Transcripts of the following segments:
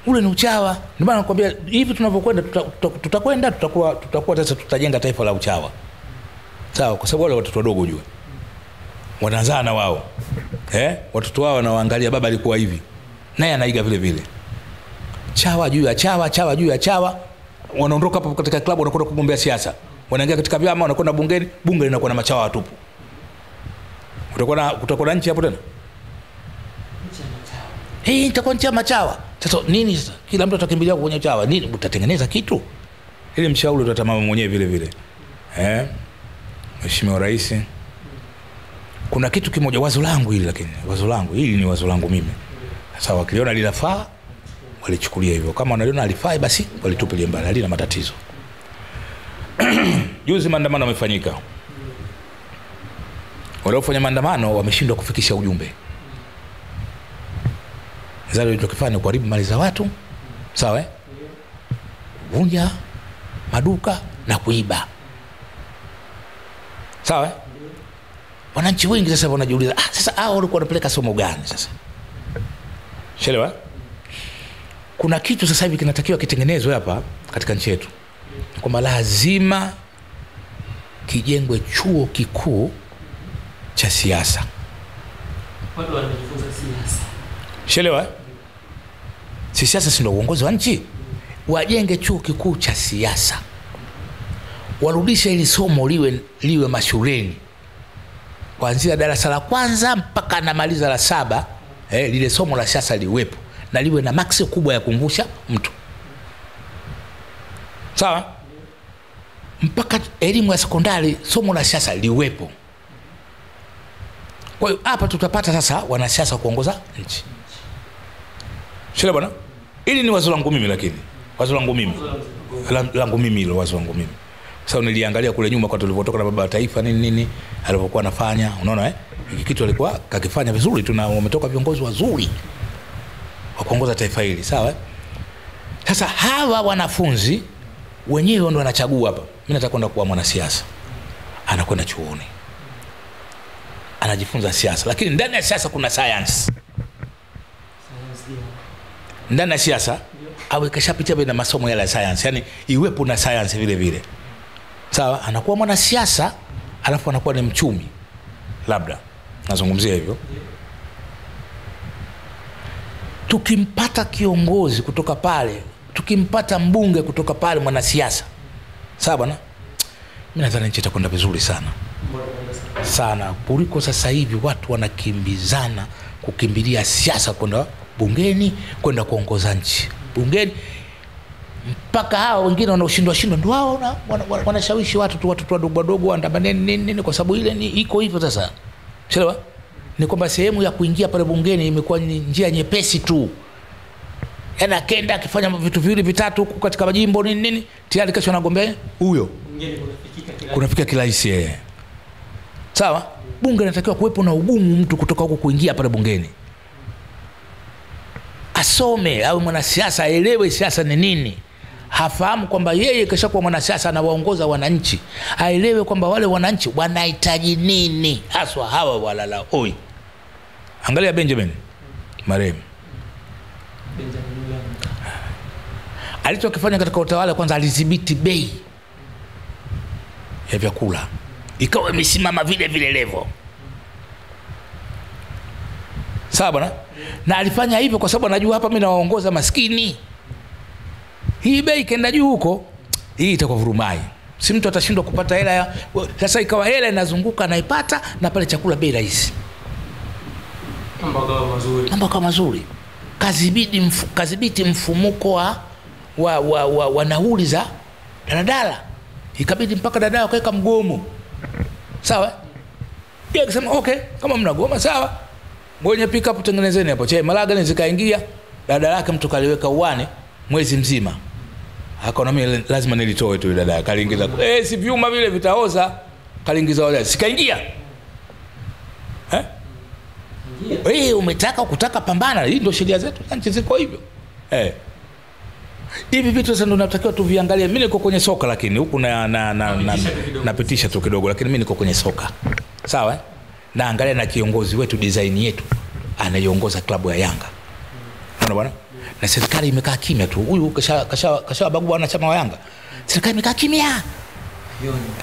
Ule ni uchawa. Ndio maana nakwambia hivi tunavyokwenda tutakwenda tutakuwa sasa tutajenga taifa la uchawa. Sawa, kwa sababu wale watoto wadogo jua wanaanza na wao. Watoto wao wanaangalia baba alikuwa hivi. Naye anaiga vile vile. Chawa juu ya chawa, chawa juu ya chawa. Wanaondoka hapo katika klabu wanakwenda kugombea siasa. Wanaingia katika vyama wanakwenda bungeni, bunge linakuwa na machawa watupu. Kutakuwa na nchi hapo tena? Itakuwa nchi ya machawa. Sasa nini sasa? Kila mtu atakimbilia kwenye chawa. Nini utatengeneza kitu? Ile mshauri utatamama mwenyewe vile vile. Mheshimiwa Rais, kuna kitu kimoja wazo langu hili, lakini wazo langu hili ni wazo langu mimi. Sasa wakiliona linafaa walichukulia hivyo, kama wanaliona alifai basi walitupilia mbali, halina matatizo. Juzi maandamano yamefanyika. Waliofanya maandamano wameshindwa kufikisha ujumbe. Zalo walichokifanya kuharibu mali za watu, sawa vunja maduka na kuiba. Sawa wananchi wengi sasa wanajiuliza, sasa hao walikuwa wanapeleka somo gani sasa? Shelewa? Kuna kitu sasa hivi kinatakiwa kitengenezwe hapa katika nchi yetu. Kwamba lazima kijengwe chuo kikuu cha siasa. Watu wanajifunza siasa. Shelewa? Si siasa si ndio uongozi wa nchi? Wajenge chuo kikuu cha siasa. Warudishe ili somo liwe mashuleni. Kuanzia darasa la kwanza mpaka namaliza la 7, lile somo la siasa liwepo na liwe na maksi kubwa ya kumvusha mtu. Sawa? Mpaka elimu ya sekondari somo la siasa liwepo. Kwa hiyo hapa tutapata sasa wanasiasa kuongoza nchi. Shule bwana? Ili ni wazo langu mimi, lakini wazo langu mimi. Langu mimi hilo wazo langu mimi. Sasa niliangalia kule nyuma kwa tulivyotoka na baba wa taifa nini alipokuwa anafanya, unaona hiki kitu alikuwa kakifanya vizuri tu na wametoka viongozi wazuri wa kuongoza taifa hili, sawa? Sasa hawa wanafunzi wenyewe ndio wanachagua hapa. Mimi nataka kwenda kuwa mwanasiasa. Anakwenda chuoni. Anajifunza siasa, lakini ndani ya siasa kuna science. Ndani ya siasa awe kashapitia na masomo ya science, yani iwepo na science vile vile. Sawa, anakuwa mwanasiasa alafu anakuwa ni mchumi. Labda nazungumzia hivyo. Tukimpata kiongozi kutoka pale, tukimpata mbunge kutoka pale mwanasiasa, sawa bwana, mimi nadhani nchi itakwenda vizuri sana. Sana kuliko sasa hivi watu wanakimbizana kukimbilia siasa, kwenda bungeni, kwenda kuongoza nchi. Bungeni mpaka hao wengine wanaoshindwa ndio wao wanashawishi watu wadogo waandamaneni nini, kwa sababu ile ni iko hivyo sasa. Sawa? Ni kwamba sehemu ya kuingia pale bungeni imekuwa ni njia nyepesi tu. Yaani akaenda akifanya vitu viwili vitatu huko katika majimbo nini tayari kesho anagombea huyo. Kunafika kirahisi Sawa? Bunge linatakiwa kuwepo na ugumu mtu kutoka huko kuingia pale bungeni. Asome au mwanasiasa aelewe siasa ni nini. Hafahamu kwamba yeye kishakuwa mwanasiasa anawaongoza wananchi. Aelewe kwamba wale wananchi wanahitaji nini haswa hawa walala oi. Angalia Benjamin marehemu. Alichokifanya katika utawala, kwanza alidhibiti bei ya vyakula. Ikawa imesimama vile vile level. Sawa bwana? Na alifanya hivyo kwa sababu anajua hapa mimi nawaongoza maskini. Hii bei kenda juu huko, hii itakuwa vurumai. Si mtu atashindwa kupata hela ya sasa, ikawa hela inazunguka naipata na pale chakula bei rahisi. Mambo kama mazuri. Kazibiti mfumuko wa nauli za daladala. Ikabidi mpaka daladala kaweka mgomo. Sawa? Yeye akasema okay, kama mnagoma sawa. Mwenye pick up tengenezeni hapo. Malaga zikaingia, daladala yake mtu kaliweka uani mwezi mzima. Akaona mimi lazima nilitoe tu daladala. Kaliingiza si vyuma vile vitaoza, kaliingiza wale. Sikaingia. Kutaka pambana, hii ndio sheria zetu, nchi ziko hivyo. Hivi vitu sasa ndio tunatakiwa tuviangalie. Mimi niko kwenye soka, lakini huku napitisha tu kidogo, lakini mimi niko kwenye soka. Sawa? Na angalia na kiongozi wetu design yetu anaiongoza klabu ya Yanga. Unaona bwana? Na serikali imekaa kimya tu. Huyu kasha bagua wanachama wa Yanga. Serikali imekaa kimya.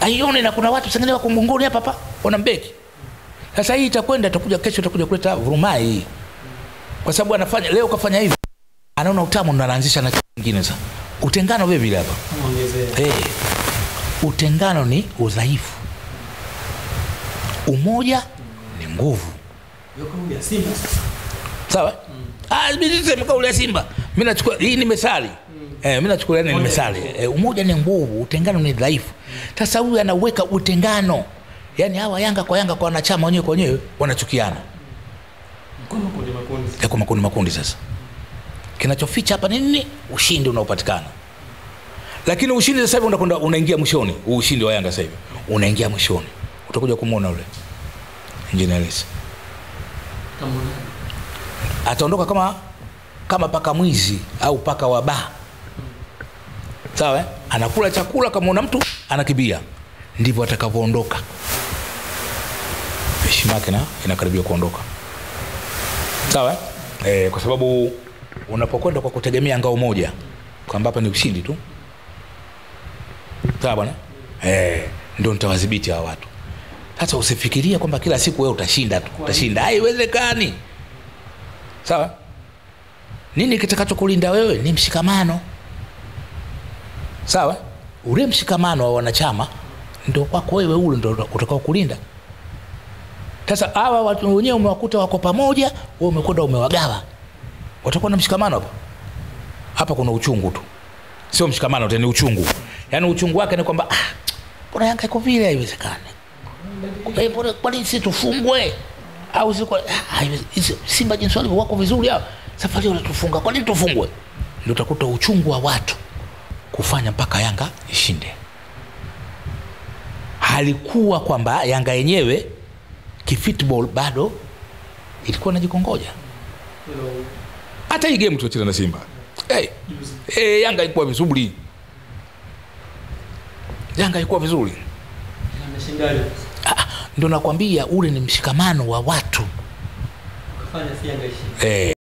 Aione na kuna watu sengine wako mgongoni hapa wanambeki. Sasa hii itakwenda itakuja kesho itakuja kuleta vurumai. Kwa sababu anafanya leo kafanya hivi. Anaona utamu ndo anaanzisha na kingine sasa. Utengano wewe vile hapa. Utengano ni udhaifu. Umoja ni nguvu. Kauli ya Simba sasa. Sawa? Mimi nisema kauli ya Simba. Mimi nachukua hii ni methali. Mimi nachukua ni methali. Umoja ni nguvu, utengano ni dhaifu. Sasa huyu anaweka utengano. Yaani hawa Yanga kwa wanachama wenyewe kwa wenyewe wanachukiana. Kwa makundi sasa. Kinachoficha hapa nini? Ushindi unaopatikana. Lakini ushindi sasa hivi unaingia mwishoni. Ushindi wa Yanga sasa hivi unaingia mwishoni. Utakuja kumuona yule Engineers. Ataondoka kama paka mwizi au paka wa baa. Sawa? Anakula chakula kama una mtu anakimbia. Ndivyo atakavyoondoka. Heshima yake inakaribia kuondoka. Sawa? Kwa sababu unapokwenda kwa kutegemea ngao moja kwamba hapa ni ushindi tu. Sawa bwana? Ndio nitawadhibiti hawa watu. Hata usifikirie kwamba kila siku wewe utashinda tu. Utashinda. Haiwezekani. Sawa? Nini kitakachokulinda wewe? Ni mshikamano. Sawa? Ule mshikamano wa wanachama ndio kwako wewe ule ndio utakao kulinda. Sasa hawa watu wenyewe umewakuta wako pamoja, wewe umekwenda umewagawa. Watakuwa na mshikamano hapa. Hapa kuna uchungu tu. Sio mshikamano tena, ni uchungu. Yaani uchungu wake ni kwamba mbona Yanga iko vile haiwezekani. Kwa nini sisi tufungwe? Au ziko Simba jinsi walivyo wako vizuri hao. Safari wanatufunga. Kwa nini tufungwe? Ndio utakuta uchungu wa watu kufanya mpaka Yanga ishinde. Halikuwa kwamba Yanga yenyewe kifootball bado ilikuwa inajikongoja. Hata hii game tucheza na Simba. Yanga ilikuwa vizuri. Yanga ilikuwa vizuri. Ameshindaje? Ndio nakwambia ule ni mshikamano wa watu. Kufanya si Yanga ishinde.